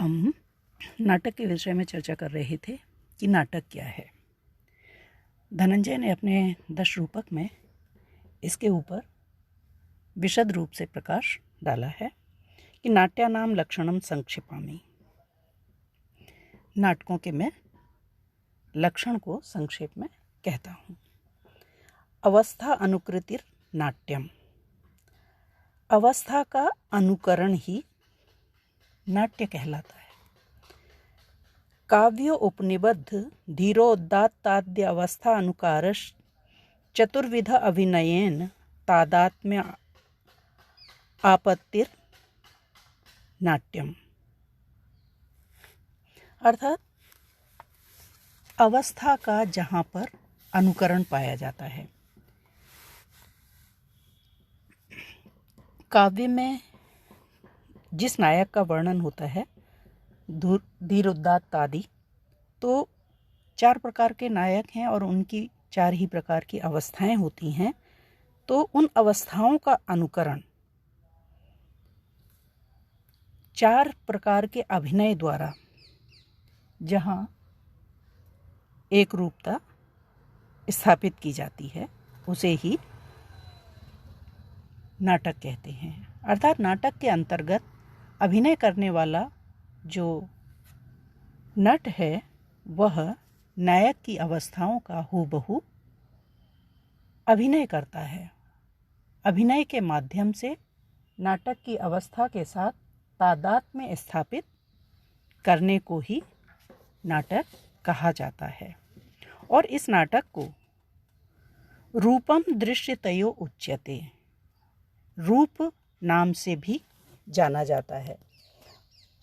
हम नाटक के विषय में चर्चा कर रहे थे कि नाटक क्या है। धनंजय ने अपने दशरूपक में इसके ऊपर विशद रूप से प्रकाश डाला है कि नाट्यानाम लक्षणम संक्षिपामि। नाटकों के मैं लक्षण को संक्षेप में कहता हूँ। अवस्था अनुकृतिर नाट्यम, अवस्था का अनुकरण ही नाट्य कहलाता है। काव्यो उपनिबद्ध धीरोदात्ताद्य अवस्था अनुकारश चतुर्विध अभिनयेन तादात्म्य आपत्तिर नाट्यम। अर्थात अवस्था का जहाँ पर अनुकरण पाया जाता है। काव्य में जिस नायक का वर्णन होता है धीरोदात्त आदि, तो 4 प्रकार के नायक हैं और उनकी 4 ही प्रकार की अवस्थाएं होती हैं। तो उन अवस्थाओं का अनुकरण 4 प्रकार के अभिनय द्वारा जहाँ एक रूपता स्थापित की जाती है उसे ही नाटक कहते हैं। अर्थात नाटक के अंतर्गत अभिनय करने वाला जो नट है वह नायक की अवस्थाओं का हूबहू अभिनय करता है। अभिनय के माध्यम से नाटक की अवस्था के साथ तादात्म्य स्थापित करने को ही नाटक कहा जाता है। और इस नाटक को रूपम दृश्यतयो उच्यते, रूप नाम से भी जाना जाता है।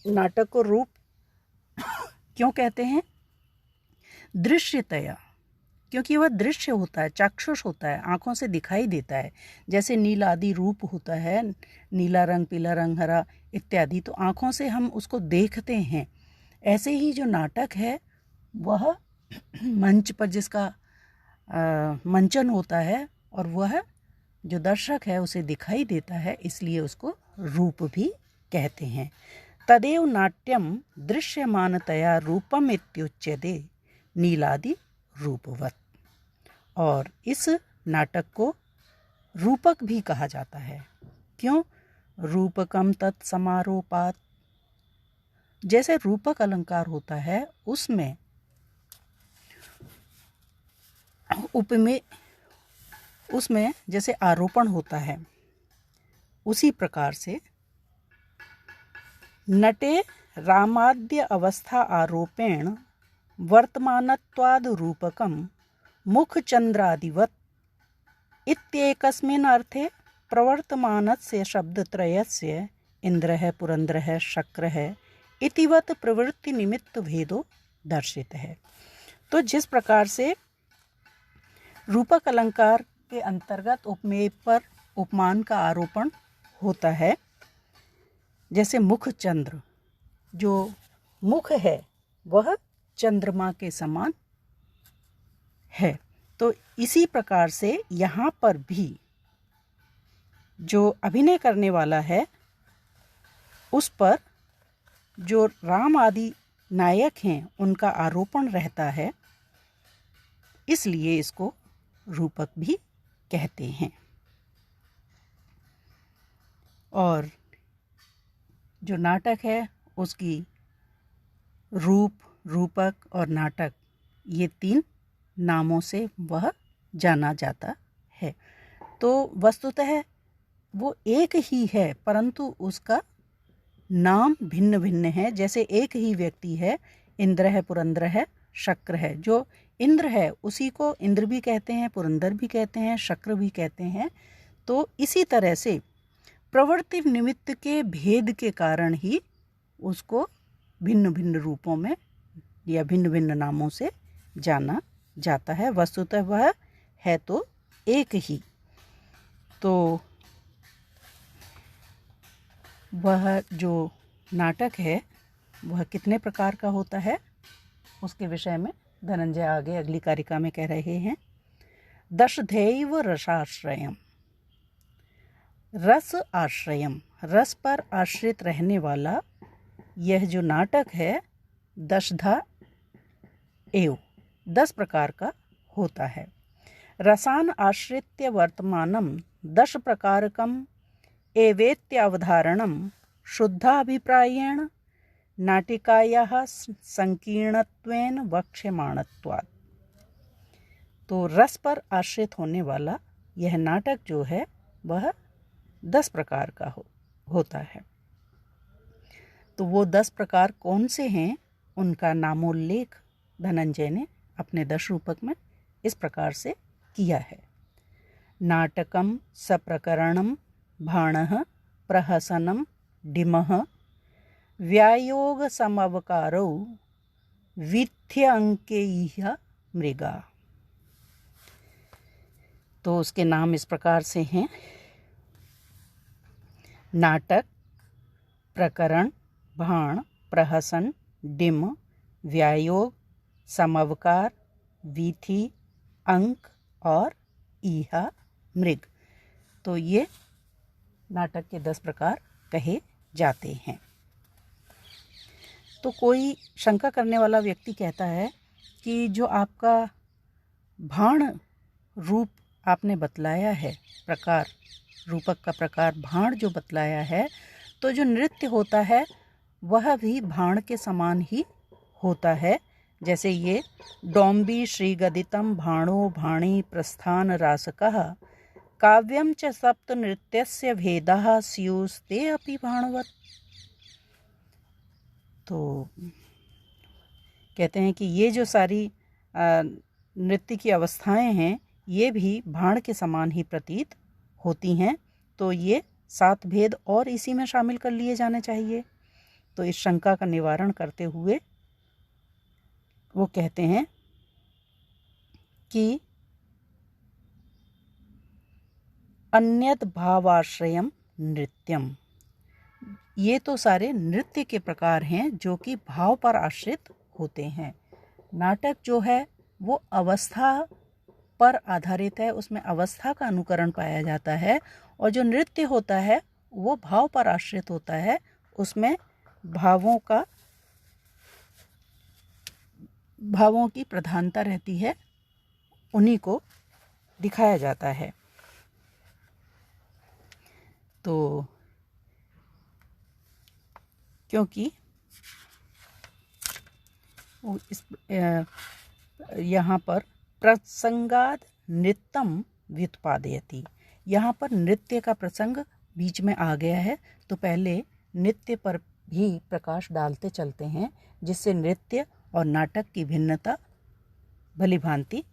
नाटक को रूप क्यों कहते हैं? दृश्यतया, क्योंकि वह दृश्य होता है, चाक्षुष होता है, आँखों से दिखाई देता है। जैसे नील आदि रूप होता है, नीला रंग, पीला रंग, हरा इत्यादि, तो आँखों से हम उसको देखते हैं। ऐसे ही जो नाटक है वह मंच पर जिसका मंचन होता है और वह जो दर्शक है उसे दिखाई देता है, इसलिए उसको रूप भी कहते हैं। तदेव नाट्यम दृश्यमानतया रूपम इत्युच्यते नीलादि रूपवत्। और इस नाटक को रूपक भी कहा जाता है। क्यों? रूपकम तत्समारोपात्। जैसे रूपक अलंकार होता है उसमें उसमें जैसे आरोपण होता है, उसी प्रकार से नटे रामाद्य अवस्था आरोपेण वर्तमानत्वाद रूपकम मुखचंद्रादिवत् इत्येकस्मिन् अर्थे प्रवर्तमानस्य शब्दत्रयस्य इंद्रः पुरंदरः शक्रः इतिवत् प्रवृत्ति निमित्त भेदो दर्शित है। तो जिस प्रकार से रूपक अलंकार के अंतर्गत उपमेय पर उपमान का आरोपण होता है, जैसे मुख चंद्र, जो मुख है वह चंद्रमा के समान है, तो इसी प्रकार से यहाँ पर भी जो अभिनय करने वाला है उस पर जो राम आदि नायक हैं उनका आरोपण रहता है, इसलिए इसको रूपक भी कहते हैं। और जो नाटक है उसकी रूप, रूपक और नाटक, ये 3 नामों से वह जाना जाता है। तो वस्तुतः वो एक ही है, परंतु उसका नाम भिन्न भिन्न है। जैसे एक ही व्यक्ति है, इंद्र है, पुरंदर है, शक्र है। जो इंद्र है उसी को इंद्र भी कहते हैं, पुरंदर भी कहते हैं, शक्र भी कहते हैं। तो इसी तरह से प्रवृत्ति निमित्त के भेद के कारण ही उसको भिन्न भिन्न रूपों में या भिन्न भिन्न नामों से जाना जाता है। वस्तुतः वह है तो एक ही। तो वह जो नाटक है वह कितने प्रकार का होता है उसके विषय में धनंजय आगे अगली कारिका में कह रहे हैं। दशधैव रसाश्रयम, रस आश्रयम, रस पर आश्रित रहने वाला यह जो नाटक है दशधा एव 10 प्रकार का होता है। रसान आश्रित्य वर्तमानम 10 प्रकारकम एवेत्यावधारणम शुद्धाभिप्रायेण नाटिकायाः संकीर्णत्वेन वक्ष्यमाणत्वात्। तो रस पर आश्रित होने वाला यह नाटक जो है वह 10 प्रकार का होता है। तो वो 10 प्रकार कौन से हैं, उनका नामोल्लेख धनंजय ने अपने 10 रूपक में इस प्रकार से किया है। नाटकम सप्रकरणम भाणः प्रहसनम डिमः व्यायोग समवकारो विथ्य अंकेयः मृगा। तो उसके नाम इस प्रकार से हैं: नाटक, प्रकरण, भाण, प्रहसन, डिम, व्यायोग, समवकार, वीथी, अंक और ईहा मृग। तो ये नाटक के 10 प्रकार कहे जाते हैं। तो कोई शंका करने वाला व्यक्ति कहता है कि जो आपका भाण रूप आपने बतलाया है, प्रकार, रूपक का प्रकार भाण जो बतलाया है, तो जो नृत्य होता है वह भी भाण के समान ही होता है। जैसे ये डोम्बी श्रीगदितम भाणो भाणी प्रस्थान रासकः काव्यम च सप्त नृत्यस्य भेदः स्युस्ते अपि भाणवत्। तो कहते हैं कि ये जो सारी नृत्य की अवस्थाएं हैं ये भी भाण के समान ही प्रतीत होती हैं। तो ये 7 भेद और इसी में शामिल कर लिए जाने चाहिए। तो इस शंका का निवारण करते हुए वो कहते हैं कि अन्यत भावाश्रयम नृत्यम। ये तो सारे नृत्य के प्रकार हैं जो कि भाव पर आश्रित होते हैं। नाटक जो है वो अवस्था पर आधारित है, उसमें अवस्था का अनुकरण पाया जाता है। और जो नृत्य होता है वो भाव पर आश्रित होता है, उसमें भावों की प्रधानता रहती है, उन्हीं को दिखाया जाता है। तो क्योंकि यहाँ पर प्रसंगाद नृत्यम व्युत्पादयति, यहाँ पर नृत्य का प्रसंग बीच में आ गया है, तो पहले नृत्य पर भी प्रकाश डालते चलते हैं जिससे नृत्य और नाटक की भिन्नता भली भांति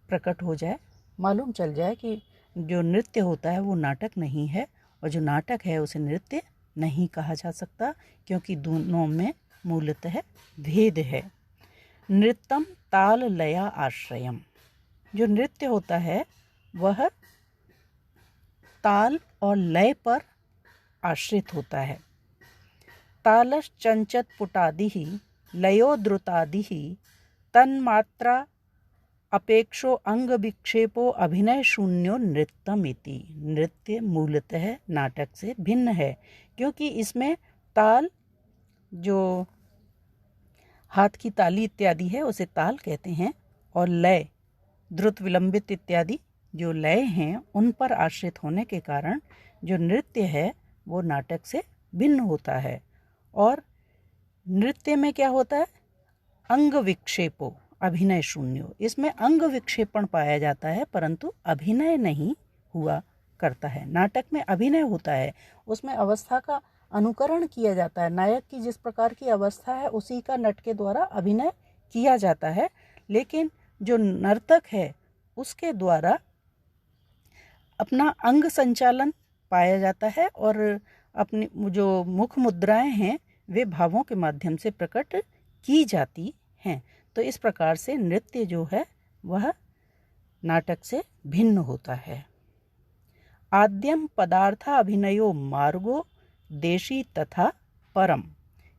प्रकट हो जाए, मालूम चल जाए कि जो नृत्य होता है वो नाटक नहीं है और जो नाटक है उसे नृत्य नहीं कहा जा सकता, क्योंकि दोनों में मूलतः भेद है। नृत्यम ताल लया आश्रयम, जो नृत्य होता है वह ताल और लय पर आश्रित होता है। तालश चंचत पुटादिः लयो द्रुतादिः तन्मात्रा अपेक्षो अंग विक्षेपो अभिनय शून्यो नृत्यमिति। नृत्य मूलतः नाटक से भिन्न है, क्योंकि इसमें ताल, जो हाथ की ताली इत्यादि है उसे ताल कहते हैं, और लय, द्रुत विलंबित इत्यादि जो लय हैं उन पर आश्रित होने के कारण जो नृत्य है वो नाटक से भिन्न होता है। और नृत्य में क्या होता है, अंग विक्षेपो अभिनय शून्यो, इसमें अंग विक्षेपण पाया जाता है परंतु अभिनय नहीं हुआ करता है। नाटक में अभिनय होता है, उसमें अवस्था का अनुकरण किया जाता है, नायक की जिस प्रकार की अवस्था है उसी का नट के द्वारा अभिनय किया जाता है। लेकिन जो नर्तक है उसके द्वारा अपना अंग संचालन पाया जाता है और अपनी जो मुख मुद्राएं हैं वे भावों के माध्यम से प्रकट की जाती हैं। तो इस प्रकार से नृत्य जो है वह नाटक से भिन्न होता है। आद्यम पदार्था अभिनयो मार्गो देशी तथा परम,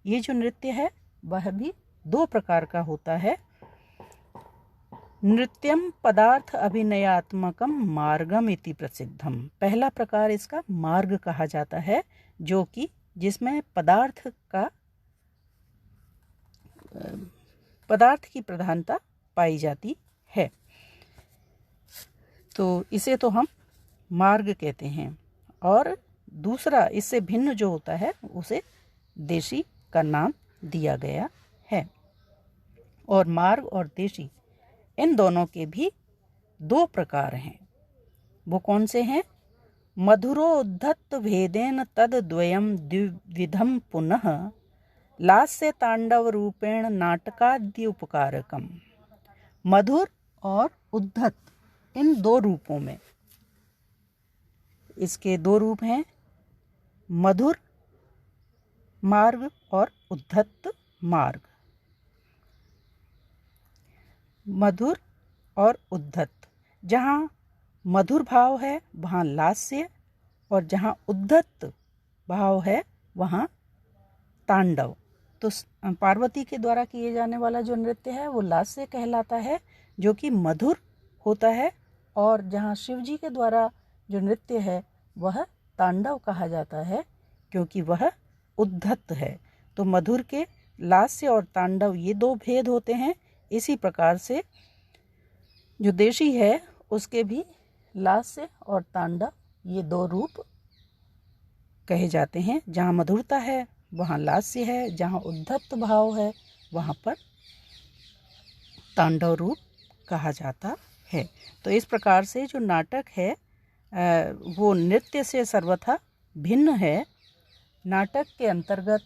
ये जो नृत्य है वह भी 2 प्रकार का होता है। नृत्यम पदार्थ अभिनयात्मकम मार्गम इति प्रसिद्धम। पहला प्रकार इसका मार्ग कहा जाता है, जो कि जिसमें पदार्थ की प्रधानता पाई जाती है, तो इसे तो हम मार्ग कहते हैं। और दूसरा इससे भिन्न जो होता है उसे देशी का नाम दिया गया है। और मार्ग और देशी इन दोनों के भी दो प्रकार हैं। वो कौन से हैं? मधुरोद्धत भेदेन तद द्वयम द्विविधम पुनः लास्य तांडव रूपेण नाटकाद्य उपकारकम। मधुर और उद्धत इन दो रूपों में, इसके दो रूप हैं, मधुर मार्ग और उद्धत मार्ग। मधुर और उद्धत, जहाँ मधुर भाव है वहाँ लास्य, और जहाँ उद्धत भाव है वहाँ तांडव। तो पार्वती के द्वारा किए जाने वाला जो नृत्य है वो लास्य कहलाता है, जो कि मधुर होता है, और जहाँ शिव जी के द्वारा जो नृत्य है वह तांडव कहा जाता है, क्योंकि वह उद्धत है। तो मधुर के लास्य और तांडव ये दो भेद होते हैं। इसी प्रकार से जो देशी है उसके भी लास्य और तांडव ये दो रूप कहे जाते हैं। जहाँ मधुरता है वहाँ लास्य है, जहाँ उद्धत भाव है वहाँ पर तांडव रूप कहा जाता है। तो इस प्रकार से जो नाटक है वो नृत्य से सर्वथा भिन्न है। नाटक के अंतर्गत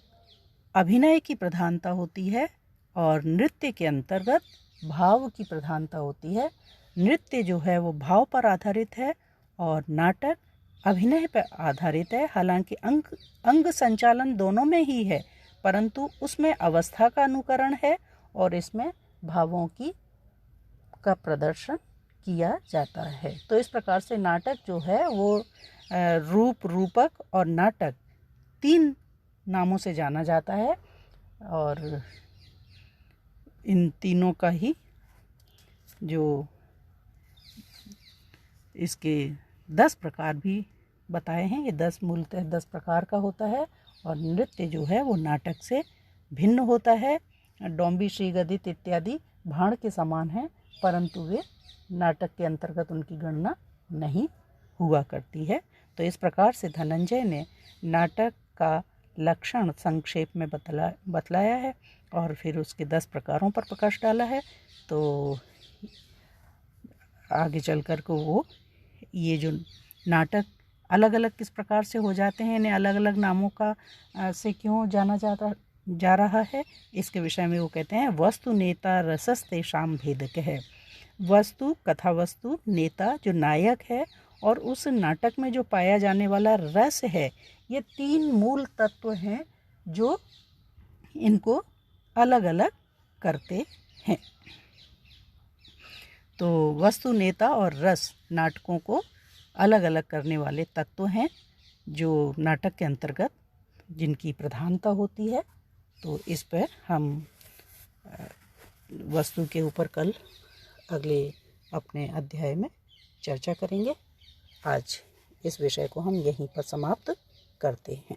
अभिनय की प्रधानता होती है और नृत्य के अंतर्गत भाव की प्रधानता होती है। नृत्य जो है वो भाव पर आधारित है और नाटक अभिनय पर आधारित है। हालांकि अंग संचालन दोनों में ही है, परंतु उसमें अवस्था का अनुकरण है और इसमें भावों का प्रदर्शन किया जाता है। तो इस प्रकार से नाटक जो है वो रूप, रूपक और नाटक तीन नामों से जाना जाता है, और इन तीनों का ही जो इसके 10 प्रकार भी बताए हैं। ये 10 मूलतः 10 प्रकार का होता है, और नृत्य जो है वो नाटक से भिन्न होता है। डोंबी, श्रीगदित इत्यादि भाण के समान हैं, परंतु वे नाटक के अंतर्गत उनकी गणना नहीं हुआ करती है। तो इस प्रकार से धनंजय ने नाटक का लक्षण संक्षेप में बतलाया है और फिर उसके 10 प्रकारों पर प्रकाश डाला है। तो आगे चलकर को वो ये जो नाटक अलग अलग किस प्रकार से हो जाते हैं, इन्हें अलग अलग नामों का से क्यों जाना जा रहा है, इसके विषय में वो कहते हैं वस्तु नेता रसस्तेषां भेदक है। वस्तु, कथा वस्तु, नेता जो नायक है, और उस नाटक में जो पाया जाने वाला रस है, ये 3 मूल तत्व हैं जो इनको अलग अलग करते हैं। तो वस्तु, नेता और रस नाटकों को अलग अलग करने वाले तत्व हैं जो नाटक के अंतर्गत जिनकी प्रधानता होती है। तो इस पर हम वस्तु के ऊपर कल अगले अपने अध्याय में चर्चा करेंगे। आज इस विषय को हम यहीं पर समाप्त करते हैं।